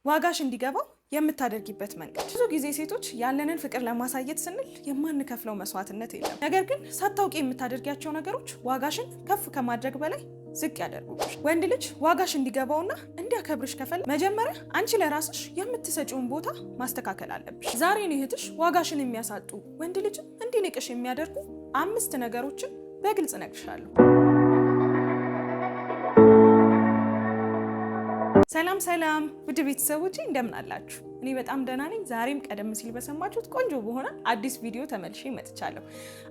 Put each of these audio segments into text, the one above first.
ዋጋሽ እንዲገባው የምታደርጊበት መንገድ። ብዙ ጊዜ ሴቶች ያለንን ፍቅር ለማሳየት ስንል የማንከፍለው መስዋዕትነት የለም። ነገር ግን ሳታውቂ የምታደርጊያቸው ነገሮች ዋጋሽን ከፍ ከማድረግ በላይ ዝቅ ያደርጉሽ። ወንድ ልጅ ዋጋሽ እንዲገባውና እንዲያከብርሽ ከፈለግሽ መጀመሪያ አንቺ ለራስሽ የምትሰጪውን ቦታ ማስተካከል አለብሽ። ዛሬ ነው እህትሽ ዋጋሽን የሚያሳጡ ወንድ ልጅም እንዲንቅሽ የሚያደርጉ 5 ነገሮችን በግልጽ እነግርሻለሁ። ሰላም ሰላም ውድ ቤተሰቦቼ እንደምን አላችሁ? እኔ በጣም ደህና ነኝ። ዛሬም ቀደም ሲል በሰማችሁት ቆንጆ በሆነ አዲስ ቪዲዮ ተመልሼ መጥቻለሁ።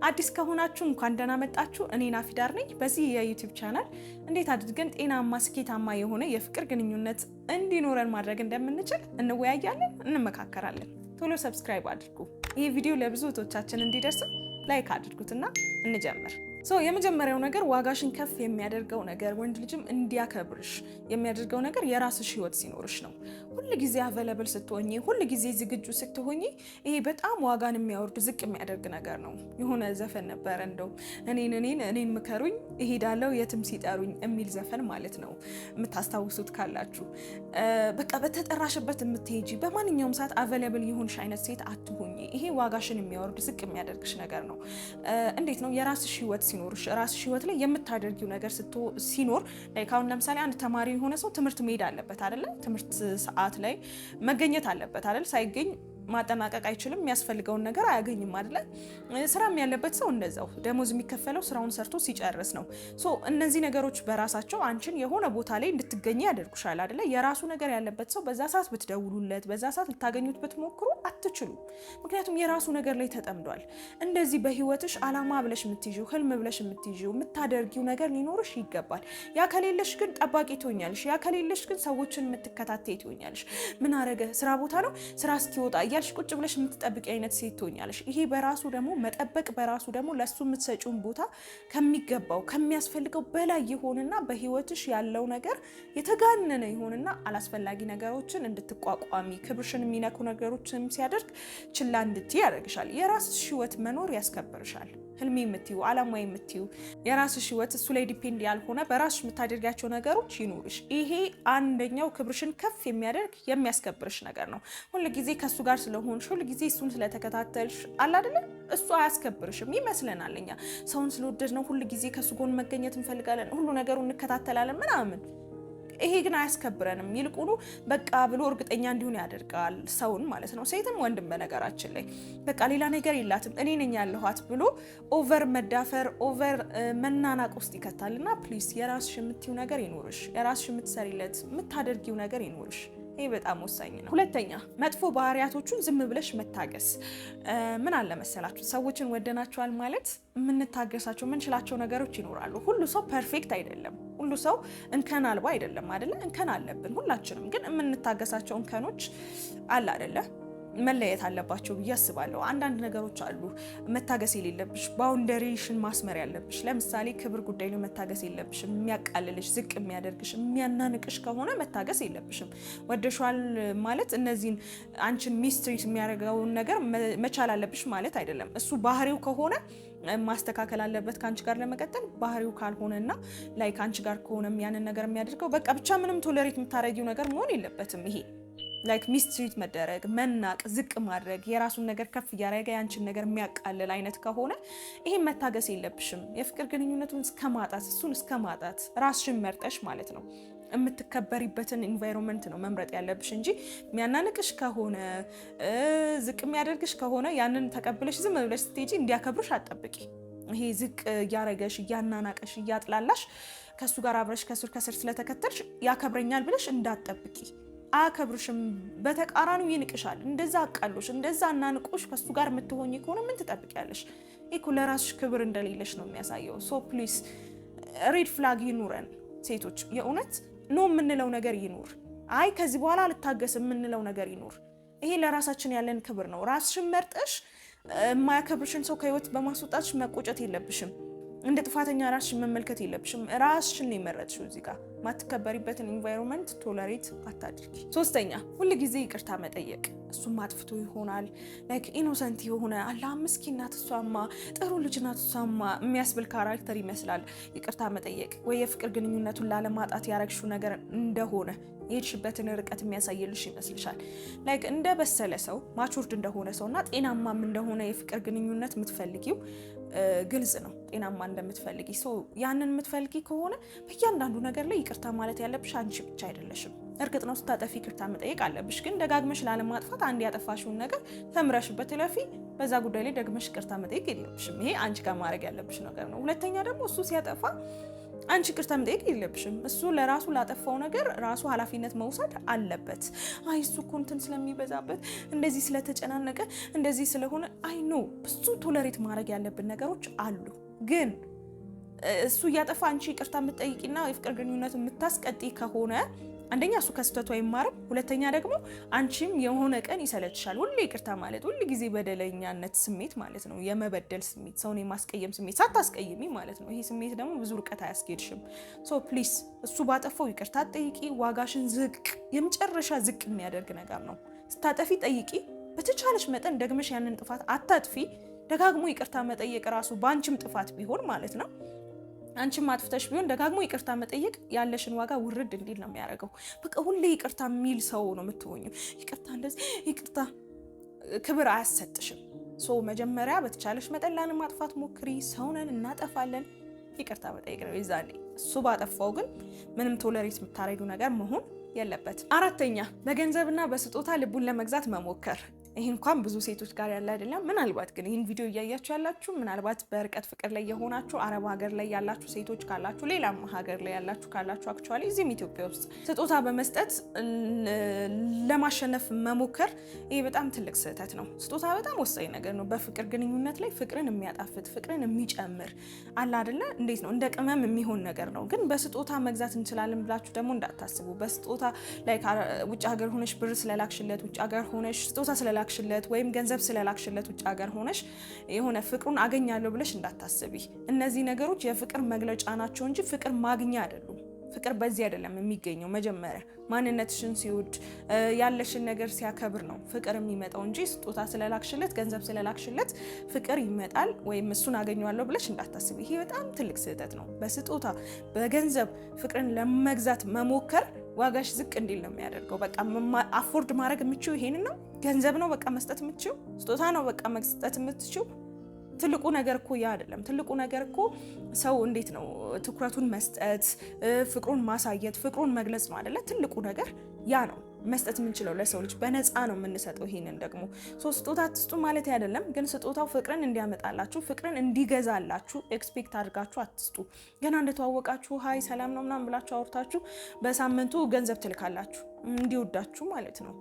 አዲስ ከሆናችሁ እንኳን ደህና መጣችሁ። እኔ ናፊዳር ነኝ። በዚህ የዩቲዩብ ቻናል እንዴት አድርገን ጤናማ ስኬታማ የሆነ የፍቅር ግንኙነት እንዲኖረን ማድረግ እንደምንችል እንወያያለን፣ እንመካከራለን። ቶሎ ሰብስክራይብ አድርጉ። ይህ ቪዲዮ ለብዙ እህቶቻችን እንዲደርስ ላይክ አድርጉትና እንጀምር። የመጀመሪያው ነገር ዋጋሽን ከፍ የሚያደርገው ነገር ወንድ ልጅም እንዲያከብርሽ የሚያደርገው ነገር የራስሽ ህይወት ሲኖርሽ ነው። ሁሉ ጊዜ አቬለብል ስትሆኚ፣ ሁሉ ጊዜ ዝግጁ ስትሆኚ ይሄ በጣም ዋጋን የሚያወርድ ዝቅ የሚያደርግ ነገር ነው። የሆነ ዘፈን ነበር እንደው እኔን ምከሩኝ እሄዳለሁ የትም ሲጠሩኝ የሚል ዘፈን ማለት ነው። የምታስታውሱት ካላችሁ በቃ በተጠራሽበት የምትሄጂ በማንኛውም ሰዓት አቬለብል የሆንሽ አይነት ሴት አትሁኚ። ይሄ ዋጋሽን የሚያወርድ ዝቅ የሚያደርግሽ ነገር ነው። እንዴት ነው የራስሽ ህይወት ሲኖርሽ ራስሽ ህይወት ላይ የምታደርጊው ነገር ሲኖር አሁን ለምሳሌ አንድ ተማሪ የሆነ ሰው ትምህርት መሄድ አለበት አይደለ? ትምህርት ሰዓት ላይ መገኘት አለበት አይደል? ሳይገኝ ማጠናቀቅ አይችልም። የሚያስፈልገውን ነገር አያገኝም አይደለ? ስራም ያለበት ሰው እንደዛው ደሞዝ የሚከፈለው ስራውን ሰርቶ ሲጨርስ ነው። እነዚህ ነገሮች በራሳቸው አንቺን የሆነ ቦታ ላይ እንድትገኝ ያደርጉሻል አይደለ? የራሱ ነገር ያለበት ሰው በዛ ሰዓት ብትደውሉለት፣ በዛ ሰዓት ልታገኙት ብትሞክሩ አትችሉም። ምክንያቱም የራሱ ነገር ላይ ተጠምዷል። እንደዚህ በህይወትሽ አላማ ብለሽ የምትይዥው ህልም ብለሽ የምትይዥው የምታደርጊው ነገር ሊኖርሽ ይገባል። ያ ከሌለሽ ግን ጠባቂ ትሆኛለሽ። ያ ከሌለሽ ግን ሰዎችን የምትከታተይ ትሆኛለሽ። ምን አረገ ስራ ቦታ ነው ስራ እስኪወጣ ያልሽ ቁጭ ብለሽ የምትጠብቂ አይነት ሴት ትሆኛለሽ። ይሄ በራሱ ደግሞ መጠበቅ በራሱ ደግሞ ለሱ የምትሰጪውን ቦታ ከሚገባው ከሚያስፈልገው በላይ ይሆንና በህይወትሽ ያለው ነገር የተጋነነ ይሆንና አላስፈላጊ ነገሮችን እንድትቋቋሚ ክብርሽን የሚነኩ ነገሮችን ሲያደርግ ችላ እንድትይ ያደርግሻል። የራስሽ ህይወት መኖር ያስከብርሻል። ህልሜ የምትዩ አላማ የምትዩ የራስሽ ህይወት እሱ ላይ ዲፔንድ ያልሆነ በራስሽ የምታደርጋቸው ነገሮች ይኑርሽ። ይሄ አንደኛው ክብርሽን ከፍ የሚያደርግ የሚያስከብርሽ ነገር ነው። ሁሉ ጊዜ ከሱ ጋር ስለሆንሽ፣ ሁሉ ጊዜ እሱን ስለተከታተልሽ አለ አይደለ? እሱ አያስከብርሽም ይመስለናል። እኛ ሰውን ስለወደድ ነው ሁሉ ጊዜ ከሱ ጎን መገኘት እንፈልጋለን፣ ሁሉ ነገሩን እንከታተላለን ምናምን። ይሄ ግን አያስከብረንም። ይልቁኑ በቃ ብሎ እርግጠኛ እንዲሆን ያደርጋል ሰውን ማለት ነው። ሴትም ወንድም በነገራችን ላይ በቃ ሌላ ነገር የላትም እኔ ነኝ ያለኋት ብሎ ኦቨር መዳፈር ኦቨር መናናቅ ውስጥ ይከታልና ፕሊስ የራስሽ የምትይው ነገር ይኖርሽ። የራስሽ የምትሰሪለት የምታደርጊው ነገር ይኖርሽ። ይሄ በጣም ወሳኝ ነው። ሁለተኛ መጥፎ ባህሪያቶቹን ዝም ብለሽ መታገስ። ምን አለ መሰላችሁ ሰዎችን ወደናቸዋል ማለት የምንታገሳቸው የምንችላቸው ነገሮች ይኖራሉ። ሁሉ ሰው ፐርፌክት አይደለም። ሁሉ ሰው እንከን አልባ አይደለም አይደለ? እንከን አለብን ሁላችንም። ግን የምንታገሳቸው እንከኖች አለ አይደለ? መለየት አለባቸው ብዬ አስባለሁ። አንዳንድ ነገሮች አሉ መታገስ የሌለብሽ ባውንደሪሽን ማስመር ያለብሽ። ለምሳሌ ክብር ጉዳይ ነው መታገስ የለብሽም። የሚያቃልልሽ ዝቅ የሚያደርግሽ የሚያናንቅሽ ከሆነ መታገስ የለብሽም። ወደሻል ማለት እነዚህን አንቺን ሚስትሪት የሚያደርገውን ነገር መቻል አለብሽ ማለት አይደለም። እሱ ባህሪው ከሆነ ማስተካከል አለበት ከአንቺ ጋር ለመቀጠል። ባህሪው ካልሆነና ላይ ከአንቺ ጋር ከሆነ ያንን ነገር የሚያደርገው በቃ ብቻ ምንም ቶለሬት የምታረጊው ነገር መሆን የለበትም። ይሄ ላይክ ሚስትሪት መደረግ፣ መናቅ፣ ዝቅ ማድረግ፣ የራሱን ነገር ከፍ እያደረገ ያንቺን ነገር የሚያቃልል አይነት ከሆነ ይሄን መታገስ የለብሽም። የፍቅር ግንኙነቱን እስከ ማጣት እሱን እስከ ማጣት ራስሽን መርጠሽ ማለት ነው የምትከበሪበትን ኢንቫይሮንመንት ነው መምረጥ ያለብሽ እንጂ የሚያናንቅሽ ከሆነ ዝቅ የሚያደርግሽ ከሆነ ያንን ተቀብለሽ ዝም ብለሽ ስትሄጂ እንዲያከብርሽ አትጠብቂ። ይሄ ዝቅ እያረገሽ እያናናቀሽ እያጥላላሽ ከሱ ጋር አብረሽ ከስር ስለተከተልሽ ያከብረኛል ብለሽ እንዳትጠብቂ። አያከብርሽም። በተቃራኒው ይንቅሻል። እንደዛ አቃሎሽ እንደዛ አናንቆሽ ከሱ ጋር የምትሆኚ ከሆነ ምን ትጠብቂያለሽ? ይሄ ለራስሽ ክብር እንደሌለሽ ነው የሚያሳየው። ፕሊዝ ሬድ ፍላግ ይኑረን ሴቶች። የእውነት ኖ የምንለው ነገር ይኑር። አይ ከዚህ በኋላ ልታገስ የምንለው ነገር ይኑር። ይሄ ለራሳችን ያለን ክብር ነው። ራስሽን መርጠሽ የማያከብርሽን ሰው ከህይወት በማስወጣትሽ መቆጨት የለብሽም። እንደ ጥፋተኛ ራስሽን መመልከት የለብሽም። ራስሽን ነው የመረጥሽው። እዚህ ጋር ማትከበሪበትን ኢንቫይሮንመንት ቶለሬት አታድርጊ። ሶስተኛ ሁሉ ጊዜ ይቅርታ መጠየቅ። እሱም አጥፍቶ ይሆናል ላይክ ኢኖሰንት የሆነ አላህ ምስኪን ናት እሷማ ጥሩ ልጅ ናት እሷማ የሚያስብል ካራክተር ይመስላል ይቅርታ መጠየቅ ወይ የፍቅር ግንኙነቱን ላለማጣት ያረግሽው ነገር እንደሆነ የሄድሽበትን ርቀት የሚያሳይልሽ ይመስልሻል። ላይክ እንደ በሰለ ሰው ማቹርድ እንደሆነ ሰውና ጤናማም እንደሆነ የፍቅር ግንኙነት የምትፈልጊው ግልጽ ነው። ጤናማ እንደምትፈልጊ ሰው ያንን የምትፈልጊ ከሆነ በእያንዳንዱ ነገር ላይ ይቅርታ ማለት ያለብሽ አንቺ ብቻ አይደለሽም። እርግጥ ነው ስታጠፊ ይቅርታ መጠየቅ አለብሽ፣ ግን ደጋግመሽ ላለማጥፋት አንድ ያጠፋሽውን ነገር ተምረሽበት ለፊ በዛ ጉዳይ ላይ ደግመሽ ይቅርታ መጠየቅ የለብሽም። ይሄ አንቺ ጋር ማድረግ ያለብሽ ነገር ነው። ሁለተኛ ደግሞ እሱ ሲያጠፋ አንቺ ይቅርታ መጠየቅ የለብሽም። እሱ ለራሱ ላጠፋው ነገር ራሱ ኃላፊነት መውሰድ አለበት። አይ እሱ እኮ እንትን ስለሚበዛበት እንደዚህ ስለተጨናነቀ እንደዚህ ስለሆነ አይ ኖ ብዙ ቶለሬት ማድረግ ያለብን ነገሮች አሉ። ግን እሱ እያጠፋ አንቺ ይቅርታ የምትጠይቂና የፍቅር ግንኙነት የምታስቀጥይ ከሆነ አንደኛ እሱ ከስተቱ አይማርም፣ ሁለተኛ ደግሞ አንቺም የሆነ ቀን ይሰለችሻል። ሁሌ ይቅርታ ማለት ሁሉ ጊዜ በደለኛነት ስሜት ማለት ነው፣ የመበደል ስሜት፣ ሰውን የማስቀየም ስሜት ሳታስቀይሚ ማለት ነው። ይሄ ስሜት ደግሞ ብዙ ርቀት አያስኬድሽም። ሶ ፕሊስ እሱ ባጠፋው ይቅርታ ጠይቂ። ዋጋሽን የመጨረሻ ዝቅ የሚያደርግ ነገር ነው። ስታጠፊ ጠይቂ። በተቻለሽ መጠን ደግመሽ ያንን ጥፋት አታጥፊ። ደጋግሞ ይቅርታ መጠየቅ ራሱ በአንቺም ጥፋት ቢሆን ማለት ነው አንቺም አጥፍተሽ ቢሆን ደጋግሞ ይቅርታ መጠየቅ ያለሽን ዋጋ ውርድ እንዲል ነው የሚያደርገው። በቃ ሁሌ ይቅርታ የሚል ሰው ነው የምትሆኚው። ይቅርታ እንደዚህ ይቅርታ ክብር አያሰጥሽም። ሶ መጀመሪያ በተቻለሽ መጠን ላለማጥፋት ሞክሪ። ሰውነን እናጠፋለን፣ ይቅርታ መጠየቅ ነው ይዛኔ። እሱ ባጠፋው ግን ምንም ቶለሬት የምታረጊው ነገር መሆን የለበትም። አራተኛ በገንዘብና በስጦታ ልቡን ለመግዛት መሞከር። ይሄ እንኳን ብዙ ሴቶች ጋር ያለ አይደለም። ምናልባት ግን ይህን ቪዲዮ እያያችሁ ያላችሁ ምናልባት በርቀት ፍቅር ላይ የሆናችሁ አረብ ሀገር ላይ ያላችሁ ሴቶች ካላችሁ፣ ሌላም ሀገር ላይ ያላችሁ ካላችሁ አክቹዋሊ እዚህም ኢትዮጵያ ውስጥ ስጦታ በመስጠት ለማሸነፍ መሞከር ይሄ በጣም ትልቅ ስህተት ነው። ስጦታ በጣም ወሳኝ ነገር ነው። በፍቅር ግንኙነት ላይ ፍቅርን የሚያጣፍጥ ፍቅርን የሚጨምር አለ አይደለ? እንዴት ነው እንደ ቅመም የሚሆን ነገር ነው። ግን በስጦታ መግዛት እንችላለን ብላችሁ ደግሞ እንዳታስቡ። በስጦታ ላይ ውጭ ሀገር ሆነሽ ብር ስለላክሽለት፣ ውጭ ሀገር ሆነሽ ስጦታ ስለላክሽለት ወይም ገንዘብ ስለላክሽለት ውጭ ሀገር ሆነሽ የሆነ ፍቅሩን አገኛለሁ ብለሽ እንዳታስቢ። እነዚህ ነገሮች የፍቅር መግለጫ ናቸው እንጂ ፍቅር ማግኛ አይደሉም። ፍቅር በዚህ አይደለም የሚገኘው። መጀመሪያ ማንነትሽን ሲወድ ያለሽን ነገር ሲያከብር ነው ፍቅር የሚመጣው እንጂ ስጦታ ስለላክሽለት ገንዘብ ስለላክሽለት ፍቅር ይመጣል ወይም እሱን አገኘዋለሁ ብለሽ እንዳታስቢ። ይሄ በጣም ትልቅ ስህተት ነው። በስጦታ በገንዘብ ፍቅርን ለመግዛት መሞከር ዋጋሽ ዝቅ እንዲል ነው የሚያደርገው። በቃ አፎርድ ማድረግ የምችው ይሄንን ነው። ገንዘብ ነው በቃ መስጠት የምትችው፣ ስጦታ ነው በቃ መስጠት የምትችው። ትልቁ ነገር እኮ ያ አይደለም። ትልቁ ነገር እኮ ሰው እንዴት ነው ትኩረቱን መስጠት፣ ፍቅሩን ማሳየት፣ ፍቅሩን መግለጽ ነው አይደለ? ትልቁ ነገር ያ ነው። መስጠት የምንችለው ለሰው ልጅ በነፃ ነው የምንሰጠው። ይሄንን ደግሞ ስጦታ አትስጡ ማለት አይደለም፣ ግን ስጦታው ፍቅርን እንዲያመጣላችሁ ፍቅርን እንዲገዛላችሁ ኤክስፔክት አድርጋችሁ አትስጡ። ገና እንደተዋወቃችሁ ሀይ ሰላም ነው ምናምን ብላችሁ አውርታችሁ በሳምንቱ ገንዘብ ትልካላችሁ እንዲወዳችሁ ማለት ነው።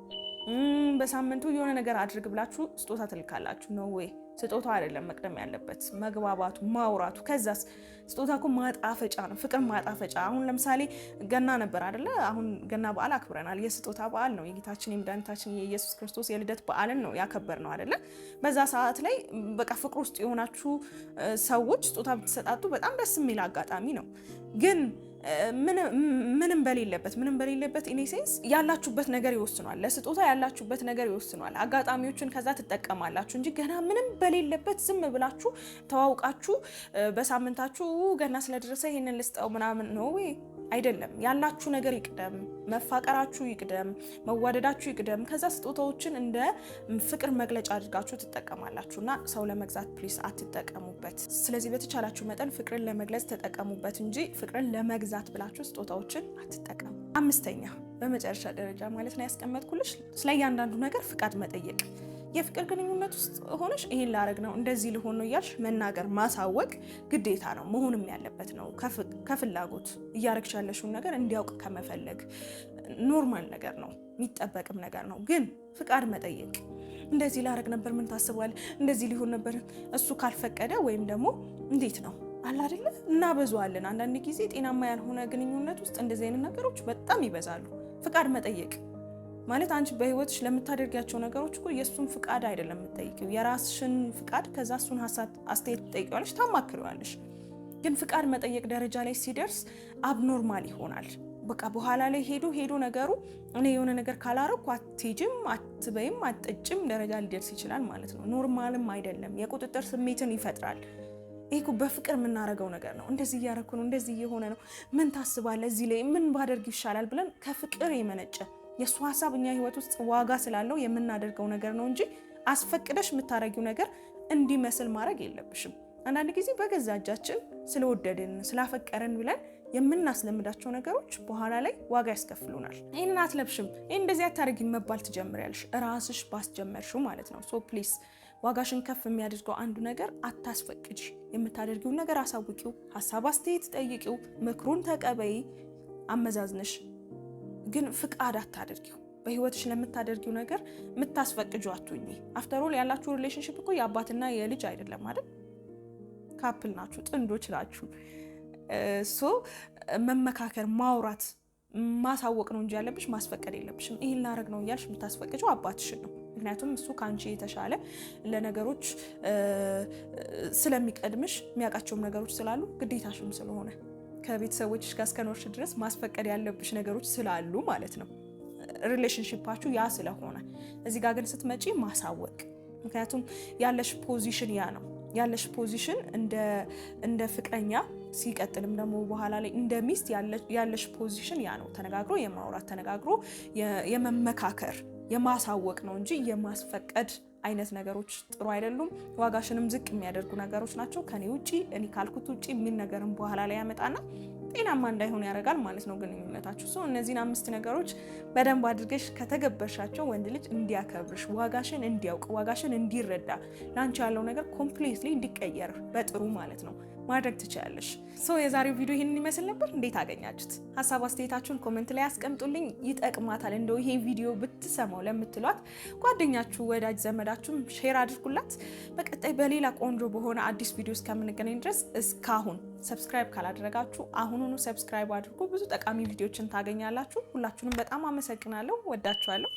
በሳምንቱ የሆነ ነገር አድርግ ብላችሁ ስጦታ ትልካላችሁ ነው ወይ? ስጦታው አይደለም መቅደም ያለበት፣ መግባባቱ፣ ማውራቱ። ከዛስ ስጦታ እኮ ማጣፈጫ ነው፣ ፍቅር ማጣፈጫ። አሁን ለምሳሌ ገና ነበር አይደለ? አሁን ገና በዓል አክብረናል። የስጦታ በዓል ነው። የጌታችን የመድኃኒታችን የኢየሱስ ክርስቶስ የልደት በዓልን ነው ያከበር ነው አይደለ? በዛ ሰዓት ላይ በቃ ፍቅር ውስጥ የሆናችሁ ሰዎች ስጦታ ብትሰጣጡ በጣም ደስ የሚል አጋጣሚ ነው። ግን ምንም በሌለበት ኢኔሴንስ ያላችሁበት ነገር ይወስኗል። ለስጦታ ያላችሁበት ነገር ይወስኗል። አጋጣሚዎችን ከዛ ትጠቀማላችሁ እንጂ ገና ምንም በሌለበት ዝም ብላችሁ ተዋውቃችሁ በሳምንታችሁ ገና ስለደረሰ ይሄንን ልስጠው ምናምን ነው ወይ? አይደለም። ያላችሁ ነገር ይቅደም፣ መፋቀራችሁ ይቅደም፣ መዋደዳችሁ ይቅደም። ከዛ ስጦታዎችን እንደ ፍቅር መግለጫ አድርጋችሁ ትጠቀማላችሁና ሰው ለመግዛት ፕሊስ አትጠቀሙበት። ስለዚህ በተቻላችሁ መጠን ፍቅርን ለመግለጽ ተጠቀሙበት እንጂ ፍቅርን ለመግዛት ብላችሁ ስጦታዎችን አትጠቀሙ። አምስተኛ በመጨረሻ ደረጃ ማለት ነው ያስቀመጥኩልሽ ስለ እያንዳንዱ ነገር ፍቃድ መጠየቅ። የፍቅር ግንኙነት ውስጥ ሆነሽ ይሄን ላረግ ነው እንደዚህ ልሆን ነው እያልሽ መናገር ማሳወቅ ግዴታ ነው፣ መሆንም ያለበት ነው። ከፍላጎት እያረግሽ ያለሽውን ነገር እንዲያውቅ ከመፈለግ ኖርማል ነገር ነው፣ የሚጠበቅም ነገር ነው። ግን ፍቃድ መጠየቅ እንደዚህ ላረግ ነበር ምን ታስባለህ፣ እንደዚህ ሊሆን ነበር እሱ ካልፈቀደ ወይም ደግሞ እንዴት ነው አለ አይደለ? እናበዛዋለን። አንዳንድ ጊዜ ጤናማ ያልሆነ ግንኙነት ውስጥ እንደዚህ አይነት ነገሮች በጣም ይበዛሉ። ፍቃድ መጠየቅ ማለት አንቺ በህይወትሽ ለምታደርጊያቸው ነገሮች እኮ የእሱን ፍቃድ አይደለም የምትጠይቂው፣ የራስሽን ፍቃድ። ከዛ እሱን ሀሳብ አስተያየት ትጠይቂዋለሽ፣ ታማክሪዋለሽ። ግን ፍቃድ መጠየቅ ደረጃ ላይ ሲደርስ አብኖርማል ይሆናል። በቃ በኋላ ላይ ሄዶ ነገሩ እኔ የሆነ ነገር ካላረኩ አትሄጂም አትበይም አትጠጭም ደረጃ ሊደርስ ይችላል ማለት ነው። ኖርማልም አይደለም። የቁጥጥር ስሜትን ይፈጥራል። ይሄ እኮ በፍቅር የምናደርገው ነገር ነው። እንደዚህ እያረኩ ነው፣ እንደዚህ እየሆነ ነው፣ ምን ታስባለህ፣ እዚህ ላይ ምን ባደርግ ይሻላል ብለን ከፍቅር የመነጨ የእሱ ሀሳብ እኛ ህይወት ውስጥ ዋጋ ስላለው የምናደርገው ነገር ነው እንጂ አስፈቅደሽ የምታረጊው ነገር እንዲመስል ማድረግ የለብሽም። አንዳንድ ጊዜ በገዛ እጃችን ስለወደድን ስላፈቀረን ብለን የምናስለምዳቸው ነገሮች በኋላ ላይ ዋጋ ያስከፍሉናል። ይህንን አትለብሽም፣ ይህን እንደዚህ አታደርጊም መባል ትጀምሪያለሽ፣ ራስሽ ባስጀመርሽው ማለት ነው። ሶ ፕሊስ ዋጋሽን ከፍ የሚያደርገው አንዱ ነገር አታስፈቅጂ። የምታደርጊውን ነገር አሳውቂው፣ ሀሳብ አስተያየት ጠይቂው፣ ምክሩን ተቀበይ፣ አመዛዝነሽ ግን ፍቃድ አታደርጊው። በህይወትሽ ለምታደርጊው ነገር የምታስፈቅጁ አትሁኚ። አፍተር ኦል ያላችሁ ሪሌሽንሺፕ እኮ የአባትና የልጅ አይደለም አይደል? ካፕል ናችሁ፣ ጥንዶች ናችሁ። ሶ መመካከር፣ ማውራት፣ ማሳወቅ ነው እንጂ ያለብሽ ማስፈቀድ የለብሽም። ይሄን ላረግ ነው እያልሽ የምታስፈቅጂው አባትሽን ነው። ምክንያቱም እሱ ከአንቺ የተሻለ ለነገሮች ስለሚቀድምሽ የሚያውቃቸውም ነገሮች ስላሉ ግዴታሽም ስለሆነ ከቤተሰቦችሽ ጋር እስከኖርሽ ድረስ ማስፈቀድ ያለብሽ ነገሮች ስላሉ ማለት ነው። ሪሌሽንሺፓችሁ ያ ስለሆነ እዚህ ጋር ግን ስትመጪ ማሳወቅ። ምክንያቱም ያለሽ ፖዚሽን ያ ነው። ያለሽ ፖዚሽን እንደ ፍቅረኛ ሲቀጥልም ደግሞ በኋላ ላይ እንደ ሚስት ያለሽ ፖዚሽን ያ ነው። ተነጋግሮ የማውራት ተነጋግሮ የመመካከር የማሳወቅ ነው እንጂ የማስፈቀድ አይነት ነገሮች ጥሩ አይደሉም። ዋጋሽንም ዝቅ የሚያደርጉ ነገሮች ናቸው። ከኔ ውጪ እኔ ካልኩት ውጪ የሚል ነገርም በኋላ ላይ ያመጣና ጤናማ እንዳይሆን ያደርጋል ማለት ነው ግንኙነታችሁ። ሰው እነዚህን 5 ነገሮች በደንብ አድርገሽ ከተገበርሻቸው ወንድ ልጅ እንዲያከብርሽ፣ ዋጋሽን እንዲያውቅ፣ ዋጋሽን እንዲረዳ፣ ላንቺ ያለው ነገር ኮምፕሊትሊ እንዲቀየር በጥሩ ማለት ነው ማድረግ ትችላለሽ። ሶ የዛሬው ቪዲዮ ይሄንን ይመስል ነበር። እንዴት አገኛችሁት? ሀሳብ አስተያየታችሁን ኮሜንት ላይ አስቀምጡልኝ። ይጠቅማታል እንደው ይሄ ቪዲዮ ብትሰማው ለምትሏት ጓደኛችሁ፣ ወዳጅ ዘመዳችሁም ሼር አድርጉላት። በቀጣይ በሌላ ቆንጆ በሆነ አዲስ ቪዲዮ እስከምንገናኝ ድረስ እስካሁን ሰብስክራይብ ካላደረጋችሁ አሁኑኑ ሰብስክራይብ አድርጉ። ብዙ ጠቃሚ ቪዲዮችን ታገኛላችሁ። ሁላችሁንም በጣም አመሰግናለሁ። ወዳችኋለሁ።